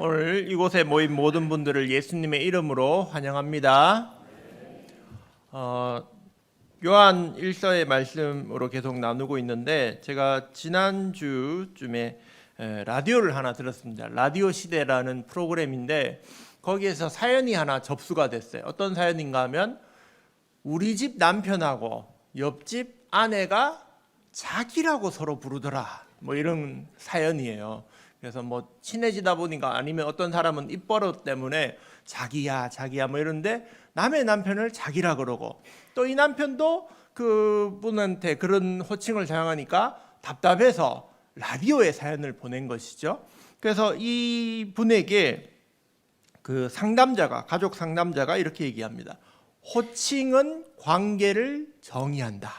오늘 이곳에 모인 모든 분들을 예수님의 이름으로 환영합니다. 요한 1서의 말씀으로 계속 나누고 있는데 제가 지난주쯤에 라디오를 하나 들었습니다. 라디오 시대라는 프로그램인데 거기에서 사연이 하나 접수가 됐어요. 어떤 사연인가 하면 우리 집 남편하고 옆집 아내가 자기라고 서로 부르더라, 뭐 이런 사연이에요. 그래서 뭐 친해지다 보니까, 아니면 어떤 사람은 입버릇 때문에 자기야 뭐 이런데 남의 남편을 자기라 그러고, 또 이 남편도 그분한테 그런 호칭을 사용하니까 답답해서 라디오에 사연을 보낸 것이죠. 그래서 이 분에게 그 상담자가, 가족 상담자가 이렇게 얘기합니다. 호칭은 관계를 정의한다.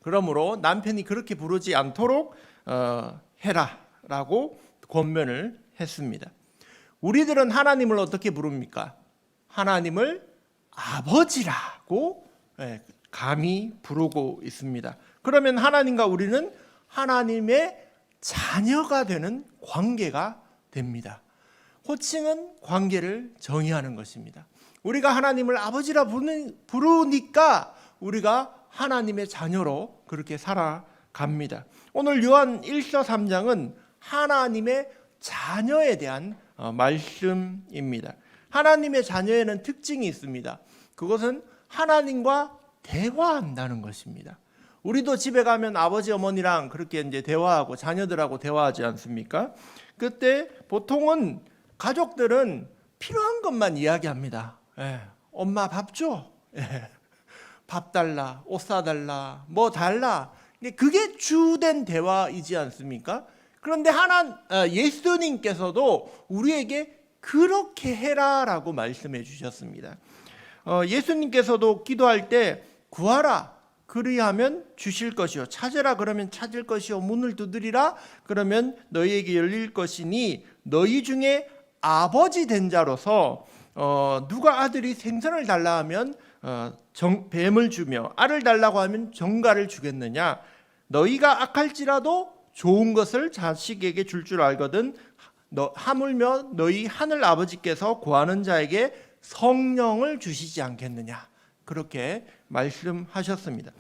그러므로 남편이 그렇게 부르지 않도록 해라라고 권면을 했습니다. 우리들은 하나님을 어떻게 부릅니까? 하나님을 아버지라고 감히 부르고 있습니다. 그러면 하나님과 우리는 하나님의 자녀가 되는 관계가 됩니다. 호칭은 관계를 정의하는 것입니다. 우리가 하나님을 아버지라 부르니까 우리가 하나님의 자녀로 그렇게 살아갑니다. 오늘 요한 1서 3장은 하나님의 자녀에 대한 말씀입니다. 하나님의 자녀에는 특징이 있습니다. 그것은 하나님과 대화한다는 것입니다. 우리도 집에 가면 아버지 어머니랑 그렇게 이제 대화하고 자녀들하고 대화하지 않습니까? 그때 보통은 가족들은 필요한 것만 이야기합니다. 엄마 밥 줘. 밥 달라, 옷 사달라, 뭐 달라. 그게 주된 대화이지 않습니까? 그런데 예수님께서도 우리에게 그렇게 해라라고 말씀해 주셨습니다. 예수님께서도 기도할 때 구하라 그리하면 주실 것이요, 찾으라 그러면 찾을 것이요, 문을 두드리라 그러면 너희에게 열릴 것이니 너희 중에 아버지 된 자로서 누가 아들이 생선을 달라 하면 뱀을 주며 알을 달라고 하면 정갈을 주겠느냐? 너희가 악할지라도 좋은 것을 자식에게 줄 알거든 하물며 너희 하늘 아버지께서 구하는 자에게 성령을 주시지 않겠느냐? 그렇게 말씀하셨습니다.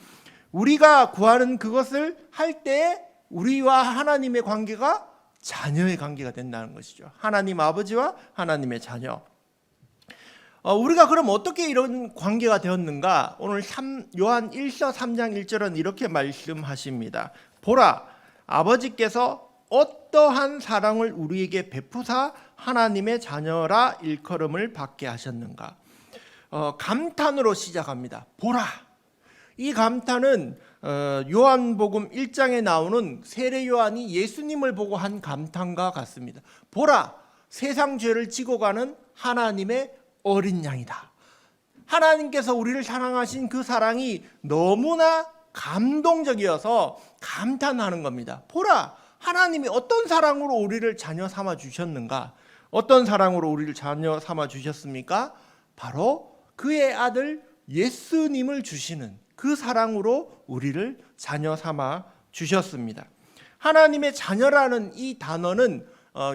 우리가 구하는 그것을 할 때 우리와 하나님의 관계가 자녀의 관계가 된다는 것이죠. 하나님 아버지와 하나님의 자녀. 우리가 그럼 어떻게 이런 관계가 되었는가? 오늘 요한 1서 3장 1절은 이렇게 말씀하십니다. 보라, 아버지께서 어떠한 사랑을 우리에게 베푸사 하나님의 자녀라 일컬음을 받게 하셨는가? 감탄으로 시작합니다. 보라. 이 감탄은 요한복음 1장에 나오는 세례 요한이 예수님을 보고 한 감탄과 같습니다. 보라, 세상 죄를 지고 가는 하나님의 어린 양이다. 하나님께서 우리를 사랑하신 그 사랑이 너무나 감동적이어서 감탄하는 겁니다. 보라, 하나님이 어떤 사랑으로 우리를 자녀 삼아 주셨는가? 어떤 사랑으로 우리를 자녀 삼아 주셨습니까? 바로 그의 아들 예수님을 주시는 그 사랑으로 우리를 자녀 삼아 주셨습니다. 하나님의 자녀라는 이 단어는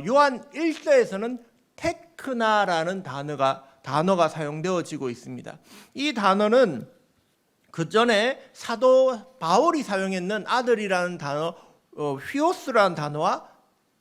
요한 1서에서는 테크나라는 단어가 사용되어지고 있습니다. 이 단어는 그 전에 사도 바울이 사용했는 아들이라는 단어, 휘오스라는 단어와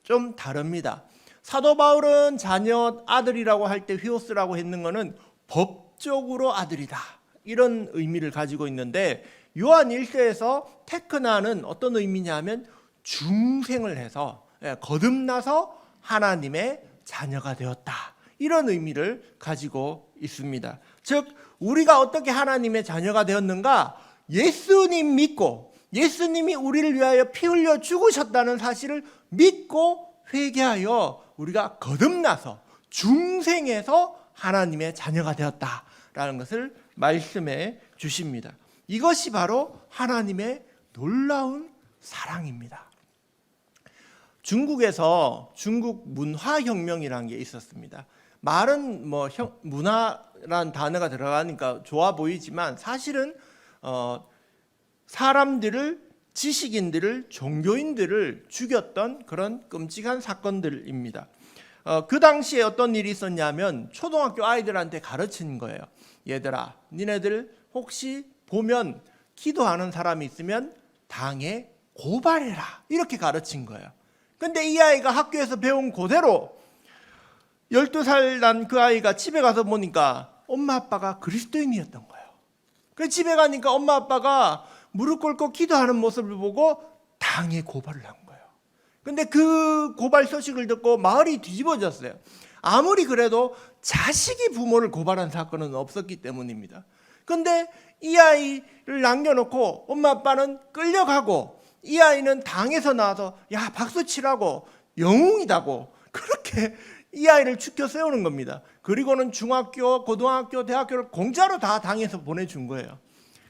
좀 다릅니다. 사도 바울은 자녀 아들이라고 할 때 휘오스라고 했는 것은 법적으로 아들이다, 이런 의미를 가지고 있는데, 요한 1서에서 테크나는 어떤 의미냐면 중생을 해서 거듭나서 하나님의 자녀가 되었다, 이런 의미를 가지고 있습니다. 즉 우리가 어떻게 하나님의 자녀가 되었는가? 예수님 믿고, 예수님이 우리를 위하여 피 흘려 죽으셨다는 사실을 믿고 회개하여 우리가 거듭나서 중생에서 하나님의 자녀가 되었다라는 것을 말씀해 주십니다. 이것이 바로 하나님의 놀라운 사랑입니다. 중국에서 중국 문화혁명이라는 게 있었습니다. 말은 문화라는 단어가 들어가니까 좋아 보이지만 사실은 사람들을, 지식인들을, 종교인들을 죽였던 그런 끔찍한 사건들입니다. 그 당시에 어떤 일이 있었냐면 초등학교 아이들한테 가르친 거예요. 얘들아, 니네들 혹시 보면 기도하는 사람이 있으면 당에 고발해라, 이렇게 가르친 거예요. 근데 이 아이가 학교에서 배운 그대로 12살 난 그 아이가 집에 가서 보니까 엄마 아빠가 그리스도인이었던 거예요. 그래서 집에 가니까 엄마 아빠가 무릎 꿇고 기도하는 모습을 보고 당에 고발을 한 거예요. 근데 그 고발 소식을 듣고 마을이 뒤집어졌어요. 아무리 그래도 자식이 부모를 고발한 사건은 없었기 때문입니다. 근데 이 아이를 남겨놓고 엄마 아빠는 끌려가고 이 아이는 당에서 나와서 야, 박수 치라고, 영웅이다고 그렇게 이 아이를 추켜 세우는 겁니다. 그리고는 중학교, 고등학교, 대학교를 공짜로 다 당에서 보내준 거예요.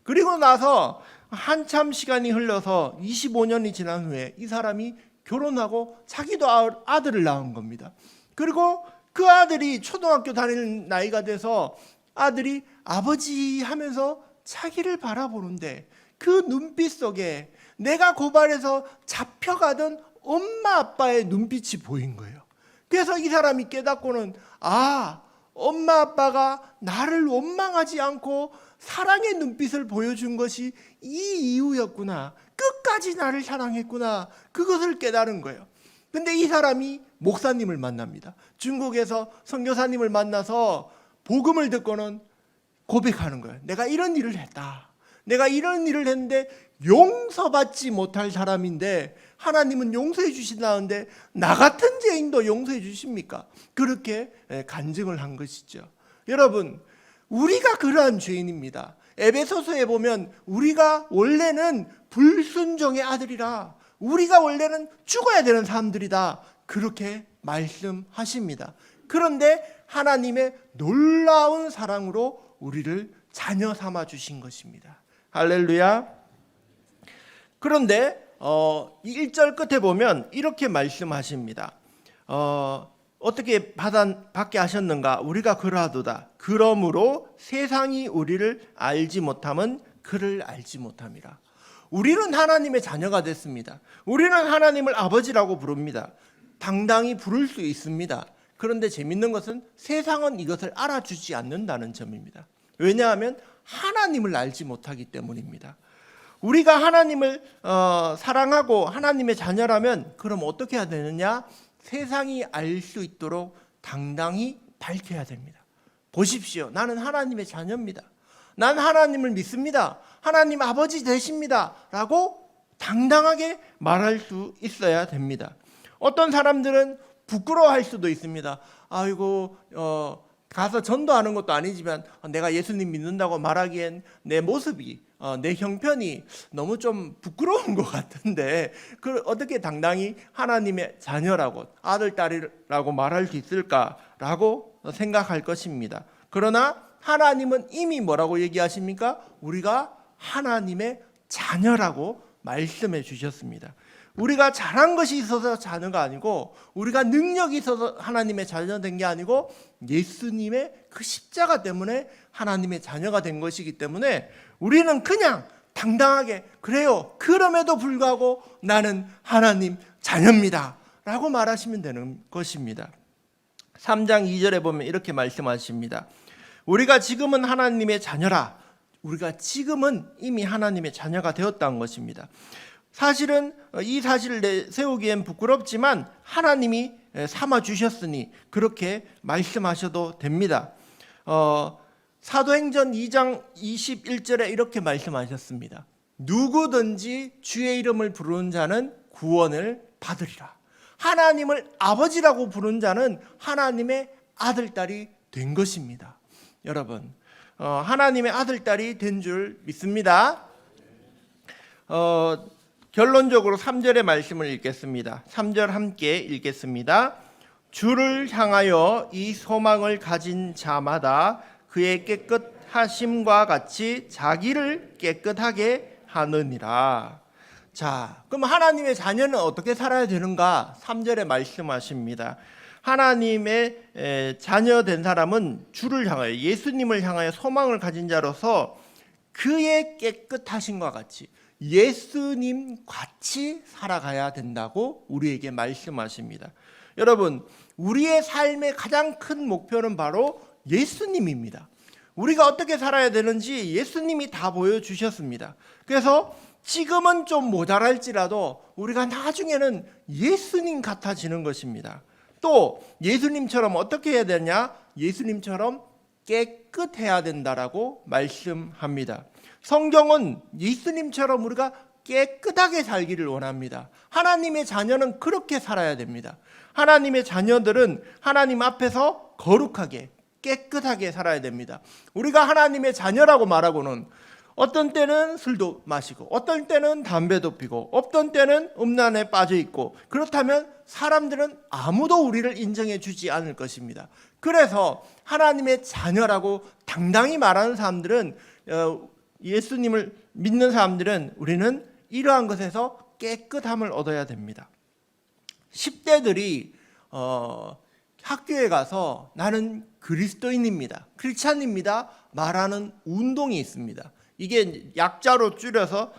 그리고 나서 한참 시간이 흘러서 25년이 지난 후에 이 사람이 결혼하고 자기도 아들을 낳은 겁니다. 그리고 그 아들이 초등학교 다니는 나이가 돼서 아들이 아버지 하면서 자기를 바라보는데 그 눈빛 속에 내가 고발해서 잡혀가던 엄마 아빠의 눈빛이 보인 거예요. 그래서 이 사람이 깨닫고는 엄마 아빠가 나를 원망하지 않고 사랑의 눈빛을 보여준 것이 이 이유였구나. 끝까지 나를 사랑했구나. 그것을 깨달은 거예요. 근데 이 사람이 목사님을 만납니다. 중국에서 선교사님을 만나서 복음을 듣고는 고백하는 거예요. 내가 이런 일을 했다. 내가 이런 일을 했는데 용서받지 못할 사람인데 하나님은 용서해 주신다는데 나 같은 죄인도 용서해 주십니까? 그렇게 간증을 한 것이죠. 여러분, 우리가 그러한 죄인입니다. 에베소서에 보면 우리가 원래는 불순종의 아들이라, 우리가 원래는 죽어야 되는 사람들이다, 그렇게 말씀하십니다. 그런데 하나님의 놀라운 사랑으로 우리를 자녀 삼아 주신 것입니다. 할렐루야. 그런데 1절 끝에 보면 이렇게 말씀하십니다. 어떻게 받게 하셨는가? 우리가 그러하도다. 그러므로 세상이 우리를 알지 못함은 그를 알지 못함이라. 우리는 하나님의 자녀가 됐습니다. 우리는 하나님을 아버지라고 부릅니다. 당당히 부를 수 있습니다. 그런데 재밌는 것은 세상은 이것을 알아주지 않는다는 점입니다. 왜냐하면 하나님을 알지 못하기 때문입니다. 우리가 하나님을 사랑하고 하나님의 자녀라면 그럼 어떻게 해야 되느냐? 세상이 알 수 있도록 당당히 밝혀야 됩니다. 보십시오. 나는 하나님의 자녀입니다. 난 하나님을 믿습니다. 하나님 아버지 되십니다. 라고 당당하게 말할 수 있어야 됩니다. 어떤 사람들은 부끄러워할 수도 있습니다. 아이고, 가서 전도하는 것도 아니지만 내가 예수님 믿는다고 말하기엔 내 모습이, 내 형편이 너무 좀 부끄러운 것 같은데 어떻게 당당히 하나님의 자녀라고, 아들, 딸이라고 말할 수 있을까라고 생각할 것입니다. 그러나 하나님은 이미 뭐라고 얘기하십니까? 우리가 하나님의 자녀라고 말씀해 주셨습니다. 우리가 잘한 것이 있어서 자녀가 아니고, 우리가 능력이 있어서 하나님의 자녀 된 게 아니고, 예수님의 그 십자가 때문에 하나님의 자녀가 된 것이기 때문에 우리는 그냥 당당하게 그래요, 그럼에도 불구하고 나는 하나님 자녀입니다 라고 말하시면 되는 것입니다. 3장 2절에 보면 이렇게 말씀하십니다. 우리가 지금은 하나님의 자녀라. 우리가 지금은 이미 하나님의 자녀가 되었다는 것입니다. 사실은 이 사실을 세우기엔 부끄럽지만 하나님이 삼아 주셨으니 그렇게 말씀하셔도 됩니다. 사도행전 2장 21절에 이렇게 말씀하셨습니다. 누구든지 주의 이름을 부르는 자는 구원을 받으리라. 하나님을 아버지라고 부르는 자는 하나님의 아들, 딸이 된 것입니다. 여러분, 하나님의 아들, 딸이 된 줄 믿습니다. 결론적으로 3절의 말씀을 읽겠습니다. 3절 함께 읽겠습니다. 주를 향하여 이 소망을 가진 자마다 그의 깨끗하심과 같이 자기를 깨끗하게 하느니라. 자, 그럼 하나님의 자녀는 어떻게 살아야 되는가? 3절에 말씀하십니다. 하나님의 자녀 된 사람은 주를 향하여, 예수님을 향하여 소망을 가진 자로서 그의 깨끗하심과 같이, 예수님 같이 살아가야 된다고 우리에게 말씀하십니다. 여러분, 우리의 삶의 가장 큰 목표는 바로 예수님입니다. 우리가 어떻게 살아야 되는지 예수님이 다 보여주셨습니다. 그래서 지금은 좀 모자랄지라도 우리가 나중에는 예수님 같아지는 것입니다. 또 예수님처럼 어떻게 해야 되냐? 예수님처럼 깨끗해야 된다라고 말씀합니다. 성경은 예수님처럼 우리가 깨끗하게 살기를 원합니다. 하나님의 자녀는 그렇게 살아야 됩니다. 하나님의 자녀들은 하나님 앞에서 거룩하게 깨끗하게 살아야 됩니다. 우리가 하나님의 자녀라고 말하고는 어떤 때는 술도 마시고 어떤 때는 담배도 피고 어떤 때는 음란에 빠져 있고, 그렇다면 사람들은 아무도 우리를 인정해 주지 않을 것입니다. 그래서 하나님의 자녀라고 당당히 말하는 사람들은, 예수님을 믿는 사람들은 우리는 이러한 것에서 깨끗함을 얻어야 됩니다. 10대들이 학교에 가서 나는 그리스도인입니다, 크리스찬입니다 말하는 운동이 있습니다. 이게 약자로 줄여서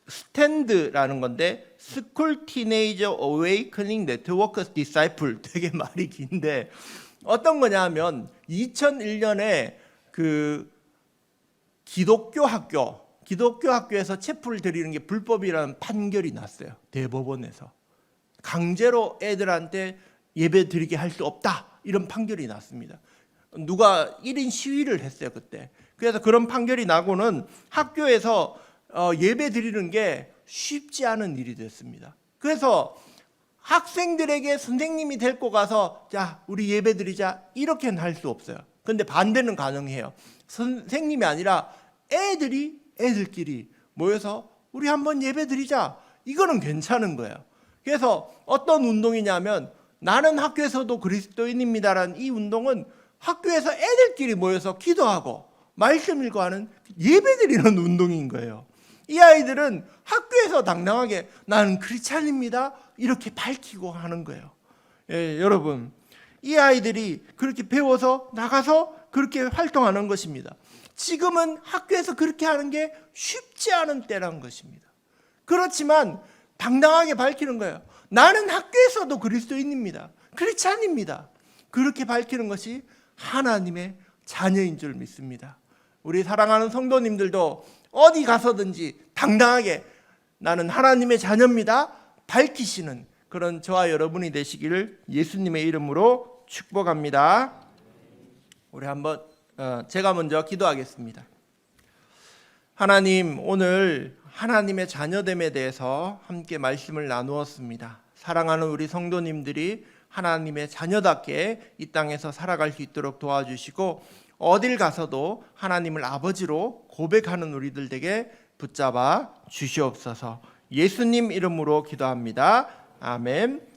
스탠드라는 건데, School Teenager Awakening Network Disciple, 되게 말이 긴데 어떤 거냐면 2001년에 그 기독교 학교에서 체풀 드리는 게 불법이라는 판결이 났어요. 대법원에서 강제로 애들한테 예배 드리게 할 수 없다, 이런 판결이 났습니다. 누가 1인 시위를 했어요 그때. 그래서 그런 판결이 나고는 학교에서 예배 드리는 게 쉽지 않은 일이 됐습니다. 그래서 학생들에게 선생님이 데리고 가서 자 우리 예배 드리자, 이렇게는 할 수 없어요. 그런데 반대는 가능해요. 선생님이 아니라 애들끼리 모여서 우리 한번 예배 드리자, 이거는 괜찮은 거예요. 그래서 어떤 운동이냐면, 나는 학교에서도 그리스도인입니다라는 이 운동은 학교에서 애들끼리 모여서 기도하고 말씀 읽고 하는 예배드리는 운동인 거예요. 이 아이들은 학교에서 당당하게 나는 크리스찬입니다 이렇게 밝히고 하는 거예요. 여러분, 이 아이들이 그렇게 배워서 나가서 그렇게 활동하는 것입니다. 지금은 학교에서 그렇게 하는 게 쉽지 않은 때라는 것입니다. 그렇지만 당당하게 밝히는 거예요. 나는 학교에서도 그리스도인입니다, 크리스찬입니다. 그렇게 밝히는 것이 하나님의 자녀인 줄 믿습니다. 우리 사랑하는 성도님들도 어디 가서든지 당당하게 나는 하나님의 자녀입니다 밝히시는 그런 저와 여러분이 되시기를 예수님의 이름으로 축복합니다. 우리 한번 제가 먼저 기도하겠습니다. 하나님, 오늘 하나님의 자녀됨에 대해서 함께 말씀을 나누었습니다. 사랑하는 우리 성도님들이 하나님의 자녀답게 이 땅에서 살아갈 수 있도록 도와주시고, 어딜 가서도 하나님을 아버지로 고백하는 우리들 되게 붙잡아 주시옵소서. 예수님 이름으로 기도합니다. 아멘.